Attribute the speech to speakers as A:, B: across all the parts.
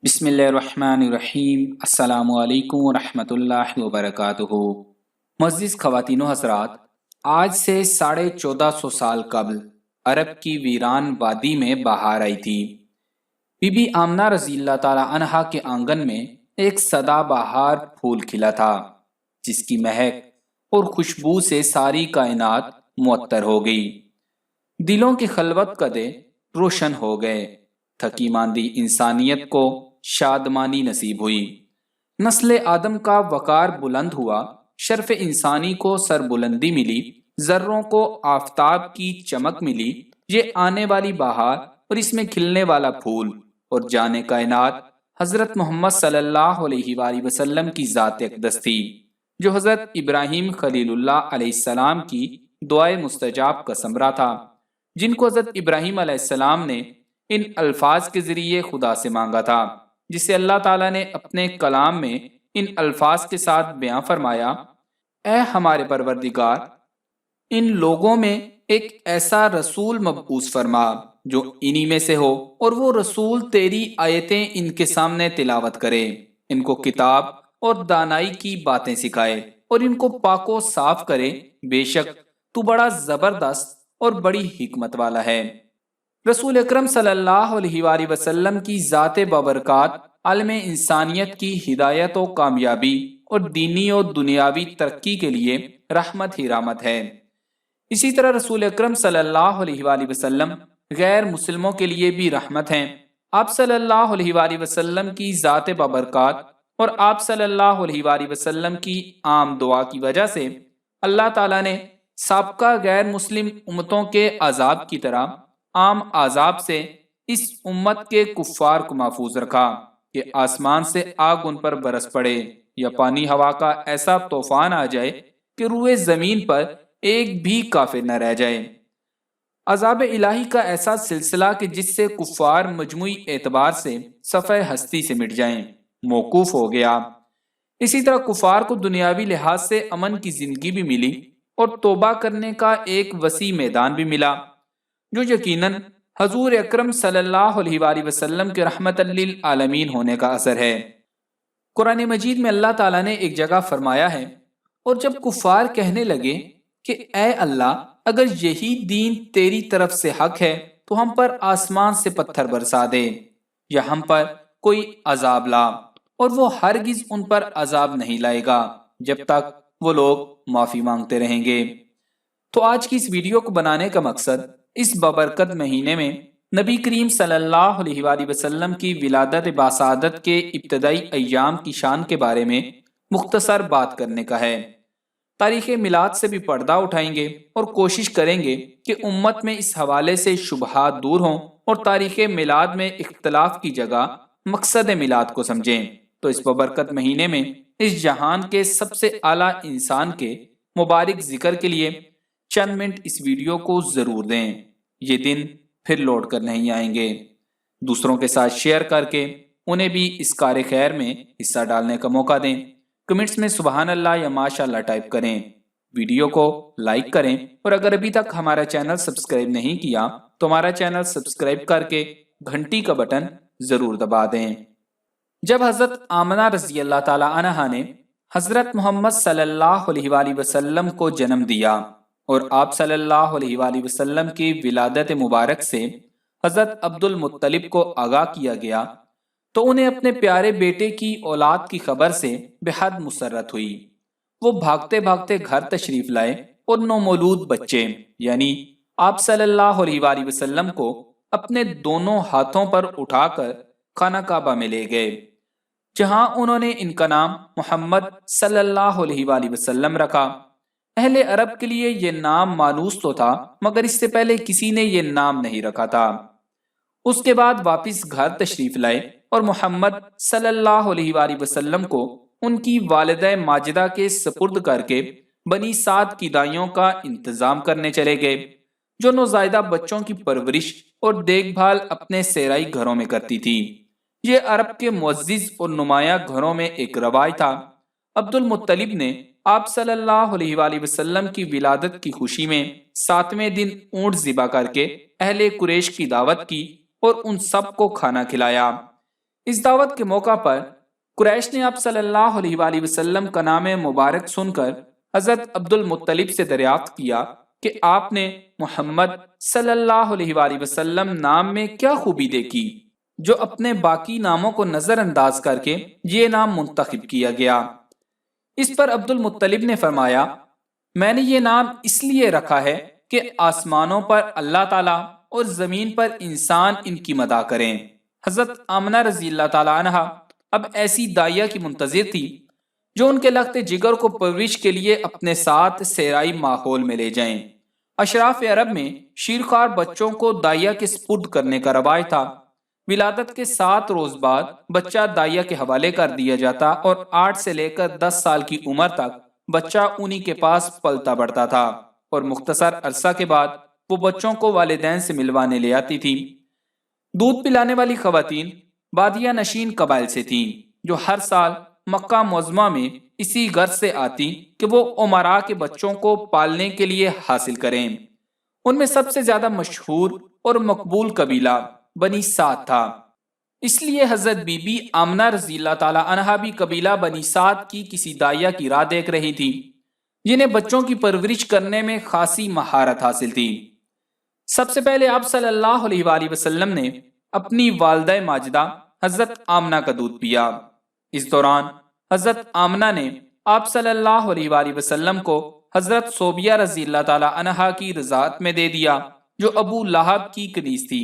A: بسم اللہ الرحمن الرحیم۔ السلام علیکم ورحمۃ اللہ وبرکاتہ۔ معزز خواتین و حضرات، آج سے 1450 سال قبل عرب کی ویران وادی میں بہار آئی تھی۔ بی بی آمنہ رضی اللہ تعالی عنہا کے آنگن میں ایک سدا بہار پھول کھلا تھا، جس کی مہک اور خوشبو سے ساری کائنات معطر ہو گئی۔ دلوں کی خلوت کدے روشن ہو گئے، تھکی ماندی انسانیت کو شادمانی نصیب ہوئی۔ نسل آدم کا وقار بلند ہوا، شرف انسانی کو سر بلندی ملی، ذروں کو آفتاب کی چمک ملی۔ یہ آنے والی بہار اور اس میں کھلنے والا پھول اور جان کائنات حضرت محمد صلی اللہ علیہ وآلہ وسلم کی ذات اقدس تھی، جو حضرت ابراہیم خلیل اللہ علیہ السلام کی دعائے مستجاب کا ثمرہ تھا، جن کو حضرت ابراہیم علیہ السلام نے ان الفاظ کے ذریعے خدا سے مانگا تھا، جسے اللہ تعالیٰ نے اپنے کلام میں ان الفاظ کے ساتھ بیان فرمایا: اے ہمارے پروردگار، ان لوگوں میں ایک ایسا رسول مبعوث فرما جو انہی میں سے ہو، اور وہ رسول تیری آیتیں ان کے سامنے تلاوت کرے، ان کو کتاب اور دانائی کی باتیں سکھائے اور ان کو پاک و صاف کرے۔ بے شک تو بڑا زبردست اور بڑی حکمت والا ہے۔ رسول اکرم صلی اللہ علیہ وآلہ وسلم کی ذات بابرکات عالم انسانیت کی ہدایت و کامیابی اور دینی و دنیاوی ترقی کے لیے رحمت ہی رحمت ہے۔ اسی طرح رسول اکرم صلی اللہ علیہ وآلہ وسلم غیر مسلموں کے لیے بھی رحمت ہیں۔ آپ صلی اللہ علیہ وآلہ وسلم کی ذات بابرکات اور آپ صلی اللہ علیہ وآلہ وسلم کی عام دعا کی وجہ سے اللہ تعالیٰ نے سابقہ غیر مسلم امتوں کے عذاب کی طرح عام عذاب سے اس امت کے کفار کو محفوظ رکھا کہ آسمان سے آگ ان پر برس پڑے یا پانی ہوا کا ایسا طوفان آ جائے کہ روئے زمین پر ایک بھی کافر نہ رہ جائے۔ عذاب الہی کا ایسا سلسلہ کہ جس سے کفار مجموعی اعتبار سے صفحہ ہستی سے مٹ جائیں، موقوف ہو گیا۔ اسی طرح کفار کو دنیاوی لحاظ سے امن کی زندگی بھی ملی اور توبہ کرنے کا ایک وسیع میدان بھی ملا، جو یقیناً حضور اکرم صلی اللہ علیہ وآلہ وسلم کے رحمت للعالمین ہونے کا اثر ہے۔ قرآن مجید میں اللہ تعالیٰ نے ایک جگہ فرمایا ہے: اور جب کفار کہنے لگے کہ اے اللہ، اگر یہی دین تیری طرف سے حق ہے تو ہم پر آسمان سے پتھر برسا دے یا ہم پر کوئی عذاب لا، اور وہ ہرگز ان پر عذاب نہیں لائے گا جب تک وہ لوگ معافی مانگتے رہیں گے۔ تو آج کی اس ویڈیو کو بنانے کا مقصد اس بابرکت مہینے میں نبی کریم صلی اللہ علیہ وآلہ وسلم کی ولادت باسعادت کے ابتدائی ایام کی شان کے بارے میں مختصر بات کرنے کا ہے۔ تاریخ میلاد سے بھی پردہ اٹھائیں گے اور کوشش کریں گے کہ امت میں اس حوالے سے شبہات دور ہوں اور تاریخ میلاد میں اختلاف کی جگہ مقصد میلاد کو سمجھیں۔ تو اس بابرکت مہینے میں اس جہان کے سب سے اعلیٰ انسان کے مبارک ذکر کے لیے چند منٹ اس ویڈیو کو ضرور دیں۔ یہ دن پھر لوٹ کر نہیں آئیں گے۔ دوسروں کے ساتھ شیئر کر کے انہیں بھی اس کار خیر میں حصہ ڈالنے کا موقع دیں۔ کمنٹس میں سبحان اللہ یا ماشاء اللہ ٹائپ کریں، ویڈیو کو لائک کریں، اور اگر ابھی تک ہمارا چینل سبسکرائب نہیں کیا تو ہمارا چینل سبسکرائب کر کے گھنٹی کا بٹن ضرور دبا دیں۔ جب حضرت آمنہ رضی اللہ تعالی عنہا نے حضرت محمد صلی اللہ علیہ وآلہ وسلم کو جنم دیا اور آپ صلی اللہ علیہ وآلہ وسلم کی ولادت مبارک سے حضرت عبد المطلب کو آگاہ کیا گیا تو انہیں اپنے پیارے بیٹے کی اولاد کی خبر سے بے حد مسرت ہوئی۔ وہ بھاگتے بھاگتے گھر تشریف لائے اور نومولود بچے یعنی آپ صلی اللہ علیہ وآلہ وسلم کو اپنے دونوں ہاتھوں پر اٹھا کر خانہ کعبہ میں لے گئے، جہاں انہوں نے ان کا نام محمد صلی اللہ علیہ وآلہ وسلم رکھا۔ اہل عرب کے لیے یہ نام مانوس تو تھا، مگر اس سے پہلے کسی نے یہ نام نہیں رکھا تھا۔ اس کے بعد واپس گھر تشریف لائے اور محمد صلی اللہ علیہ وآلہ وسلم کو ان کی والدہ ماجدہ کے سپرد کر کے بنی سعد کی دائیوں کا انتظام کرنے چلے گئے، جو نوزائیدہ بچوں کی پرورش اور دیکھ بھال اپنے سیرائی گھروں میں کرتی تھی۔ یہ عرب کے معزز اور نمایاں گھروں میں ایک رواج تھا۔ عبد المطلب نے آپ صلی اللہ علیہ وآلہ وسلم کی ولادت کی خوشی میں 7ویں دن اونٹ ذبح کر کے اہل قریش کی دعوت کی اور ان سب کو کھانا کھلایا۔ اس دعوت کے موقع پر قریش نے آپ صلی اللہ علیہ وآلہ وسلم کا نام مبارک سن کر حضرت عبد المطلب سے دریافت کیا کہ آپ نے محمد صلی اللہ علیہ وآلہ وسلم نام میں کیا خوبی دیکھی جو اپنے باقی ناموں کو نظر انداز کر کے یہ نام منتخب کیا گیا۔ اس پر عبد المطلب نے فرمایا، میں نے یہ نام اس لیے رکھا ہے کہ آسمانوں پر اللہ تعالیٰ اور زمین پر انسان ان کی مداح کریں۔ حضرت آمنہ رضی اللہ تعالیٰ عنہ اب ایسی داعیہ کی منتظر تھی جو ان کے لخت جگر کو پرورش کے لیے اپنے ساتھ صحرائی ماحول میں لے جائیں۔ اشراف عرب میں شیرخوار بچوں کو داعیہ کے سپرد کرنے کا رواج تھا۔ ولادت کے 7 روز بعد بچہ داعیہ کے حوالے کر دیا جاتا اور 8 سے لے کر 10 سال کی عمر تک بچہ انہی کے پاس پلتا بڑھتا تھا، اور مختصر عرصہ کے بعد وہ بچوں کو والدین سے ملوانے لے آتی تھی۔ دودھ پلانے والی خواتین بادیہ نشین قبائل سے تھیں جو ہر سال مکہ معظمہ میں اسی غرض سے آتی کہ وہ امراء کے بچوں کو پالنے کے لیے حاصل کریں۔ ان میں سب سے زیادہ مشہور اور مقبول قبیلہ بنی سعد تھا، اس لیے حضرت بی بی آمنہ رضی اللہ تعالی عنہا بھی قبیلہ بنی سعد کی کسی داعیہ کی راہ دیکھ رہی تھی جنہیں بچوں کی پرورش کرنے میں خاصی مہارت حاصل تھی۔ سب سے پہلے آپ صلی اللہ علیہ وآلہ وسلم نے اپنی والدہ ماجدہ حضرت آمنہ کا دودھ پیا۔ اس دوران حضرت آمنہ نے آپ صلی اللہ علیہ وآلہ وسلم کو حضرت صوبیہ رضی اللہ تعالی عنہا کی رضاعت میں دے دیا جو ابو لہب کی کنیز تھی۔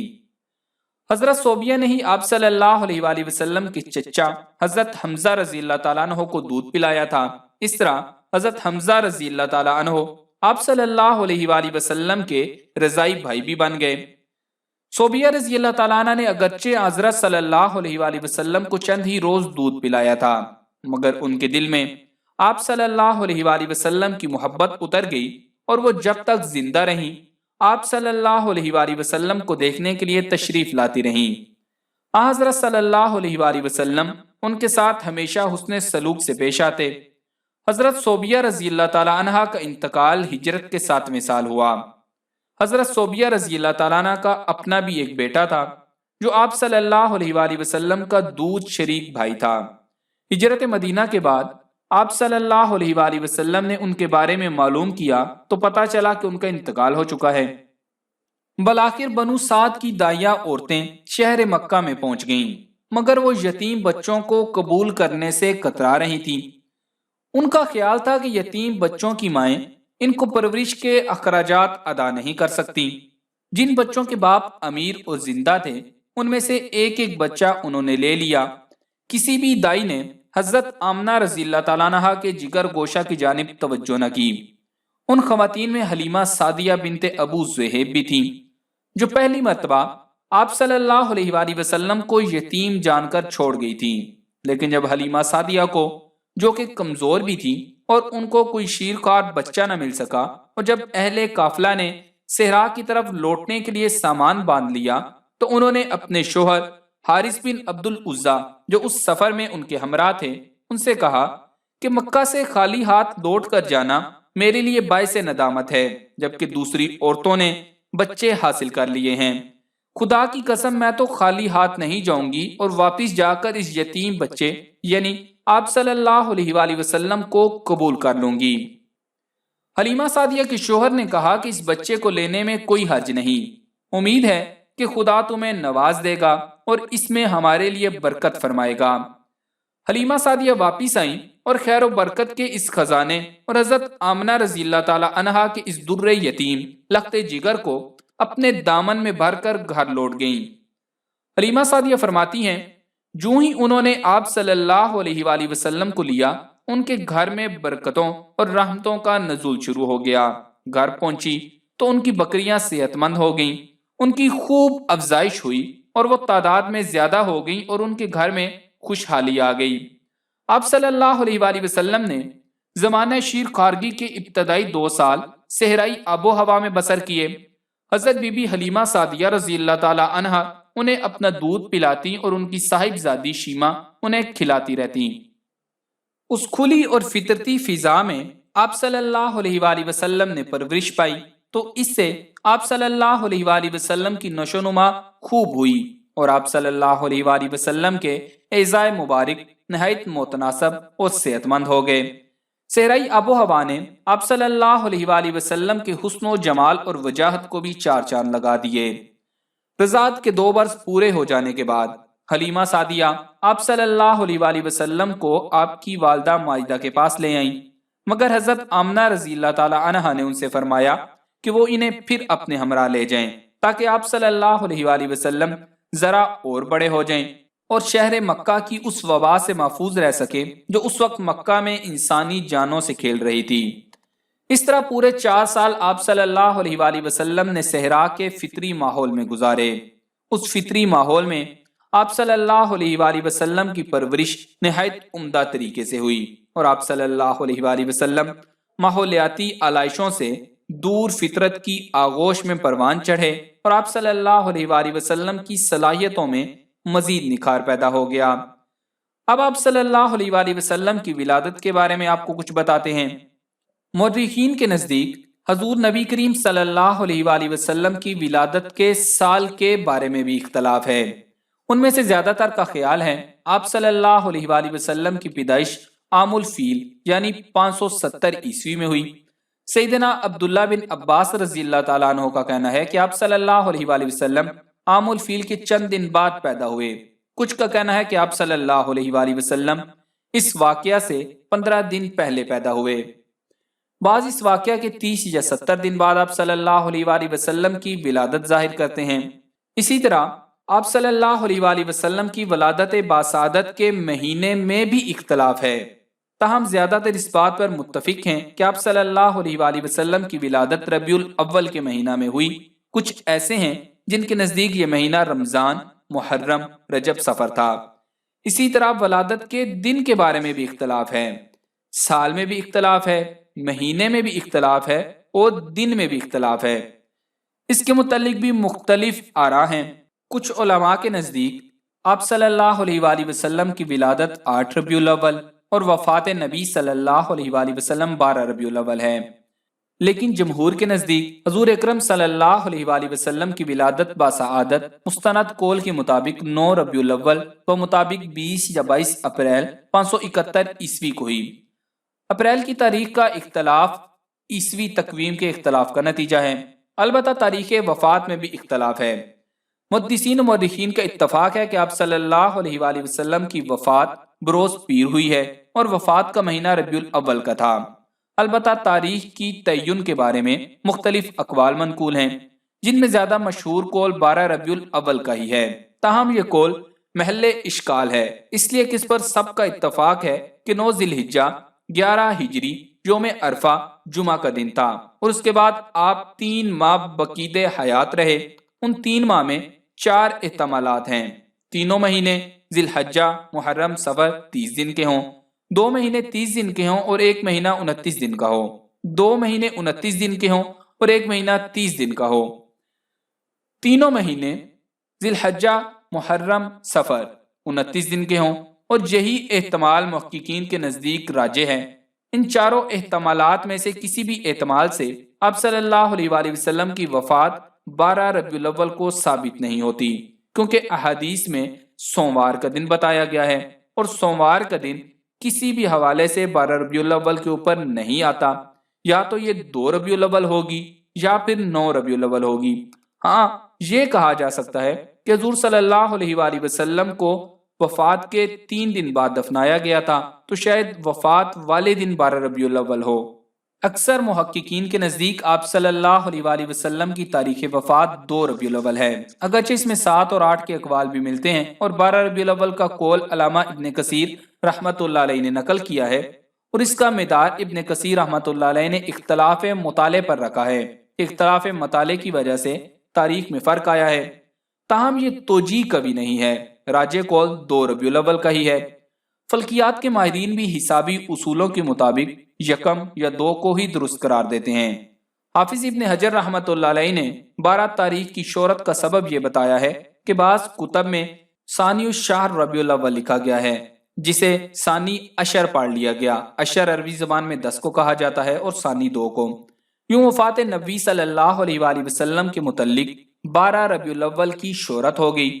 A: حضرت صوبیہ نے ہی آپ صلی اللہ علیہ وآلہ وسلم کے چچا حضرت حمزہ رضی اللہ تعالیٰ عنہ کو دودھ پلایا تھا۔ اس طرح حضرت حمزہ رضی اللہ تعالیٰ عنہ آپ صلی اللہ علیہ وآلہ وسلم کے رضائی بھائی بھی بن گئے۔ صوبیہ رضی اللہ تعالیٰ عنہ نے اگرچہ حضرت صلی اللہ علیہ وآلہ وسلم کو چند ہی روز دودھ پلایا تھا، مگر ان کے دل میں آپ صلی اللہ علیہ وآلہ وسلم کی محبت اتر گئی اور وہ جب تک زندہ رہیں آپ صلی اللہ علیہ وآلہ وسلم کو دیکھنے کے لیے تشریف لاتی رہیں۔ حضرت صلی اللہ علیہ وآلہ وسلم ان کے ساتھ ہمیشہ حسن سلوک سے پیش آتے۔ حضرت صوبیہ رضی اللہ تعالیٰ عنہ کا انتقال ہجرت کے 7ویں سال ہوا۔ حضرت صوبیہ رضی اللہ تعالیٰ عنہ کا اپنا بھی ایک بیٹا تھا جو آپ صلی اللہ علیہ وآلہ وسلم کا دودھ شریک بھائی تھا۔ ہجرت مدینہ کے بعد آپ صلی اللہ علیہ وآلہ وسلم نے ان کے بارے میں معلوم کیا تو پتہ چلا کہ ان کا انتقال ہو چکا ہے۔ بالآخر بنو سعد کی داعیہ عورتیں شہر مکہ میں پہنچ گئیں، مگر وہ یتیم بچوں کو قبول کرنے سے کترا رہی تھیں۔ ان کا خیال تھا کہ یتیم بچوں کی مائیں ان کو پرورش کے اخراجات ادا نہیں کر سکتی۔ جن بچوں کے باپ امیر اور زندہ تھے ان میں سے ایک ایک بچہ انہوں نے لے لیا۔ کسی بھی دائی نے حضرت آمنہ رضی اللہ تعالیٰ عنہ کے جگر گوشہ کی جانب توجہ نہ کی۔ ان خواتین میں حلیمہ سعدیہ بنت ابو زہیب بھی تھیں جو پہلی مرتبہ آپ صلی اللہ علیہ وآلہ وسلم کو یتیم جان کر چھوڑ گئی تھی، لیکن جب حلیمہ سعدیہ کو جو کہ کمزور بھی تھی اور ان کو کوئی شیرخوار بچہ نہ مل سکا، اور جب اہل قافلہ نے صحرا کی طرف لوٹنے کے لیے سامان باندھ لیا تو انہوں نے اپنے شوہر حارث بن عبد العزا جو اس سفر میں ان کے ہمراہ تھے ان سے کہا کہ مکہ سے خالی ہاتھ لوٹ کر جانا میرے لیے باعث ندامت ہے، جبکہ دوسری عورتوں نے بچے حاصل کر لیے ہیں۔ خدا کی قسم میں تو خالی ہاتھ نہیں جاؤں گی اور واپس جا کر اس یتیم بچے یعنی آپ صلی اللہ علیہ وآلہ وسلم کو قبول کر لوں گی۔ حلیمہ سعدیہ کے شوہر نے کہا کہ اس بچے کو لینے میں کوئی حرج نہیں، امید ہے کہ خدا تمہیں نواز دے گا اور اس میں ہمارے لیے برکت فرمائے گا۔ حلیمہ سعدیہ واپس آئیں اور خیر و برکت کے اس خزانے اور حضرت آمنہ رضی اللہ تعالی عنہا کے اس در یتیم لخت جگر کو اپنے دامن میں بھر کر گھر لوٹ گئیں۔ حلیمہ سعدیہ فرماتی ہیں جو ہی انہوں نے آپ صلی اللہ علیہ وآلہ وسلم کو لیا ان کے گھر میں برکتوں اور رحمتوں کا نزول شروع ہو گیا۔ گھر پہنچی تو ان کی بکریاں صحت مند ہو گئیں، ان کی خوب افزائش ہوئی اور وہ تعداد میں زیادہ ہو گئیں اور ان کے گھر میں خوشحالی آ گئی۔ آپ صلی اللہ علیہ وآلہ وسلم نے زمانہ شیر خارگی کے ابتدائی 2 سال صحرائی آب و ہوا میں بسر کیے۔ حضرت بی بی حلیمہ سعدیہ رضی اللہ تعالی عنہا انہیں اپنا دودھ پلاتی اور ان کی صاحبزادی شیمہ انہیں کھلاتی رہتی۔ اس کھلی اور فطرتی فضا میں آپ صلی اللہ علیہ وآلہ وسلم نے پرورش پائی تو اس سے آپ صلی اللہ علیہ وآلہ وسلم کی نشو و نما خوب ہوئی۔ اور آپ صلی اللہ علیہ وآلہ وسلم کے اعزائے مبارک نہایت متناسب اور صحت مند ہو گئے۔ صحرائی آب و ہوا نے آپ صلی اللہ علیہ وآلہ وسلم کے حسن و جمال اور وجاہت کو بھی چار چاند لگا دیے۔ رضاعت کے 2 برس پورے ہو جانے کے بعد حلیمہ سعدیہ آپ صلی اللہ علیہ وآلہ وسلم کو آپ کی والدہ ماجدہ کے پاس لے آئیں، مگر حضرت آمنہ رضی اللہ تعالی عنہا نے ان سے فرمایا کہ وہ انہیں پھر اپنے ہمراہ لے جائیں تاکہ آپ صلی اللہ علیہ وآلہ وسلم ذرا اور بڑے ہو جائیں اور شہر مکہ کی اس وبا سے محفوظ رہ سکے جو اس وقت مکہ میں انسانی جانوں سے کھیل رہی تھی۔ اس طرح پورے 4 سال آپ صلی اللہ علیہ وآلہ وسلم نے صحرا کے فطری ماحول میں گزارے۔ اس فطری ماحول میں آپ صلی اللہ علیہ وآلہ وسلم کی پرورش نہایت عمدہ طریقے سے ہوئی اور آپ صلی اللہ علیہ وآلہ وسلم ماحولیاتی آلائشوں سے دور فطرت کی آغوش میں پروان چڑھے اور آپ صلی اللہ علیہ وآلہ وسلم کی صلاحیتوں میں مزید نکھار پیدا ہو گیا۔ اب آپ صلی اللہ علیہ وآلہ وسلم کی ولادت کے بارے میں آپ کو کچھ بتاتے ہیں۔ مورخین کے نزدیک حضور نبی کریم صلی اللہ علیہ وآلہ وسلم کی ولادت کے سال کے بارے میں بھی اختلاف ہے۔ ان میں سے زیادہ تر کا خیال ہے آپ صلی اللہ علیہ وآلہ وسلم کی پیدائش عام الفیل یعنی 570 عیسوی میں ہوئی۔ سیدنا عبداللہ بن عباس رضی اللہ تعالیٰ عنہ کا کہنا ہے کہ آپ صلی اللہ علیہ وآلہ وسلم عام الفیل کے چند دن بعد پیدا ہوئے۔ کچھ کا کہنا ہے کہ آپ صلی اللہ علیہ وآلہ وسلم اس واقعہ سے 15 دن پہلے پیدا ہوئے۔ بعض اس واقعہ کے 30 یا 70 دن بعد آپ صلی اللہ علیہ وآلہ وسلم کی ولادت ظاہر کرتے ہیں۔ اسی طرح آپ صلی اللہ علیہ وآلہ وسلم کی ولادت باسعادت کے مہینے میں بھی اختلاف ہے، تاہم زیادہ تر اس بات پر متفق ہیں کہ آپ صلی اللہ علیہ وآلہ وسلم کی ولادت ربیع-الاول کے مہینہ میں ہوئی۔ کچھ ایسے ہیں جن کے نزدیک یہ مہینہ رمضان، محرم، رجب، صفر تھا۔ اسی طرح ولادت کے دن کے بارے میں بھی اختلاف ہے، سال میں بھی اختلاف ہے، مہینے میں بھی اختلاف ہے اور دن میں بھی اختلاف ہے۔ اس کے متعلق بھی مختلف آراء ہیں۔ کچھ علماء کے نزدیک آپ صلی اللہ علیہ وآلہ وسلم کی ولادت 8 ربیع الاول اور وفات نبی صلی اللہ علیہ وآلہ وسلم 12 ربیع الاول ہے، لیکن جمہور کے نزدیک حضور اکرم صلی اللہ علیہ وآلہ وسلم کی ولادت باسعادت مستند قول کے مطابق 9 ربیع الاول و مطابق 20 یا 22 اپریل 571 عیسوی کو ہوئی۔ اپریل کی تاریخ کا اختلاف عیسوی تقویم کے اختلاف کا نتیجہ ہے، البتہ تاریخ وفات میں بھی اختلاف ہے۔ محدثین و مورخین کا اتفاق ہے کہ آپ صلی اللہ علیہ وآلہ وسلم کی وفات بروز پیر ہوئی ہے اور وفات کا مہینہ ربیع الاول کا تھا۔ البتہ تاریخ کی تعین کے بارے میں مختلف اقوال منقول ہیں، جن میں زیادہ مشہور قول 12 ربیع الاول کا ہی ہے، تاہم یہ قول محل اشکال ہے، اس لیے کہ اس پر سب کا اتفاق ہے کہ 9 ذی الحجہ 11 ہجری یوم عرفہ جمعہ کا دن تھا اور اس کے بعد آپ 3 ماہ بقید حیات رہے۔ ان 3 ماہ میں 4 احتمالات ہیں، تینوں مہینے ذی الحجہ، محرم، صفر 30 دن کے ہوں، 2 مہینے 30 دن کے ہوں اور 1 مہینہ 29 دن کا ہو، 2 مہینے 29 دن کے ہوں اور 1 مہینہ 30 دن کا ہو، تینوں مہینے ذی الحجہ، محرم، صفر 29 دن کے ہوں، اور یہی احتمال محققین کے نزدیک راجح ہے۔ ان چاروں احتمالات میں سے کسی بھی احتمال سے آپ صلی اللہ علیہ وآلہ وسلم کی وفات 12 ربیع الاول کو ثابت نہیں ہوتی، کیونکہ احادیث میں سوموار کا دن بتایا گیا ہے اور سوموار کا دن کسی بھی حوالے سے 12 ربیع الاول کے اوپر نہیں آتا، یا تو یہ 2 ربیع الاول ہوگی یا پھر 9 ربیع الاول ہوگی۔ ہاں، یہ کہا جا سکتا ہے کہ حضور صلی اللہ علیہ وآلہ وسلم کو وفات کے 3 دن بعد دفنایا گیا تھا، تو شاید وفات والے دن 12 ربیع الاول ہو۔ اکثر محققین کے نزدیک آپ صلی اللہ علیہ وآلہ وسلم کی تاریخ وفات 2 ربیع الاول ہے، اگرچہ اس میں 7 اور 8 کے اقوال بھی ملتے ہیں، اور 12 ربیع الاول کا قول علامہ ابن کثیر رحمۃ اللہ علیہ نے نقل کیا ہے، اور اس کا مدار ابن کثیر رحمۃ اللہ علیہ نے اختلاف مطالعے پر رکھا ہے۔ اختلاف مطالعے کی وجہ سے تاریخ میں فرق آیا ہے، تاہم یہ توجیہ کبھی نہیں ہے، راجح قول 2 ربیع الاول کا ہی ہے۔ فلکیات کے ماہرین بھی حسابی اصولوں کے مطابق 1 یا 2 کو ہی درست قرار دیتے ہیں۔ حافظ ابن حجر رحمۃ اللہ علیہ نے 12 تاریخ کی شہرت کا سبب یہ بتایا ہے کہ بعض کتب میں ثانی الشہر ربیع الاول لکھا گیا ہے، جسے ثانی عشر پڑھ لیا گیا۔ عشر عربی زبان میں 10 کو کہا جاتا ہے اور ثانی 2 کو۔ یوں وفات نبی صلی اللہ علیہ وآلہ وسلم کے متعلق 12 ربیع الاول کی شہرت ہو گئی۔